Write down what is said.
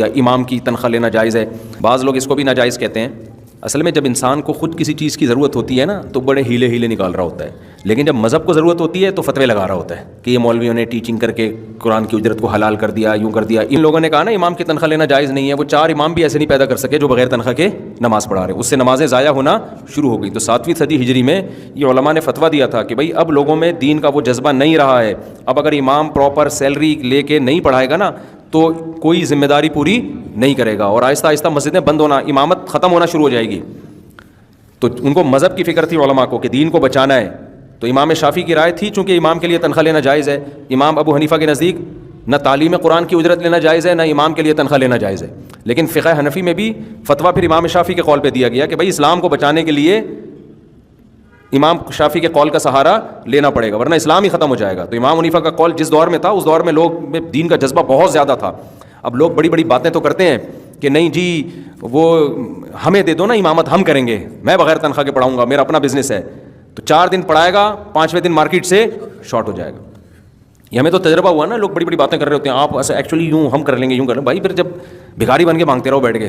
یا امام کی تنخواہ لینا جائز ہے. بعض لوگ اس کو بھی ناجائز کہتے ہیں. اصل میں جب انسان کو خود کسی چیز کی ضرورت ہوتی ہے نا تو بڑے ہیلے نکال رہا ہوتا ہے, لیکن جب مذہب کو ضرورت ہوتی ہے تو فتوے لگا رہا ہوتا ہے کہ یہ مولویوں نے ٹیچنگ کر کے قرآن کی اجرت کو حلال کر دیا, یوں کر دیا. ان لوگوں نے کہا نا امام کی تنخواہ لینا جائز نہیں ہے. وہ 4 امام بھی ایسے نہیں پیدا کر سکے جو بغیر تنخواہ کے نماز پڑھا رہے, اس سے نمازیں ضائع ہونا شروع ہو گئی. تو 7ویں صدی ہجری میں یہ علماء نے فتویٰ دیا تھا کہ بھائی اب لوگوں میں دین کا وہ جذبہ نہیں رہا ہے. اب اگر امام پراپر سیلری لے کے نہیں پڑھائے گا نا تو کوئی ذمہ داری پوری نہیں کرے گا, اور آہستہ آہستہ مسجدیں بند ہونا, امامت ختم ہونا شروع ہو جائے گی. تو ان کو مذہب کی فکر تھی علماء کو کہ دین کو بچانا ہے. تو امام شافعی کی رائے تھی چونکہ امام کے لیے تنخواہ لینا جائز ہے. امام ابو حنیفہ کے نزدیک نہ تعلیم قرآن کی اجرت لینا جائز ہے, نہ امام کے لیے تنخواہ لینا جائز ہے. لیکن فقہ حنفی میں بھی فتویٰ پھر امام شافعی کے قول پہ دیا گیا کہ بھائی اسلام کو بچانے کے لیے امام شافعی کے قول کا سہارا لینا پڑے گا ورنہ اسلام ہی ختم ہو جائے گا. تو امام حنیفہ کا قول جس دور میں تھا اس دور میں لوگ میں دین کا جذبہ بہت زیادہ تھا. اب لوگ بڑی بڑی باتیں تو کرتے ہیں کہ نہیں جی وہ ہمیں دے دو نا امامت, ہم کریں گے, میں بغیر تنخواہ کے پڑھاؤں گا, میرا اپنا بزنس ہے. تو 4 دن پڑھائے گا, 5ویں دن مارکیٹ سے شارٹ ہو جائے گا. یہ ہمیں تو تجربہ ہوا نا, لوگ بڑی بڑی باتیں کر رہے ہوتے ہیں, آپ ایسے ایکچولی یوں ہم کر لیں گے, یوں کر لیں. بھائی پھر جب بھکاری بن کے مانگتے رہو بیٹھ کے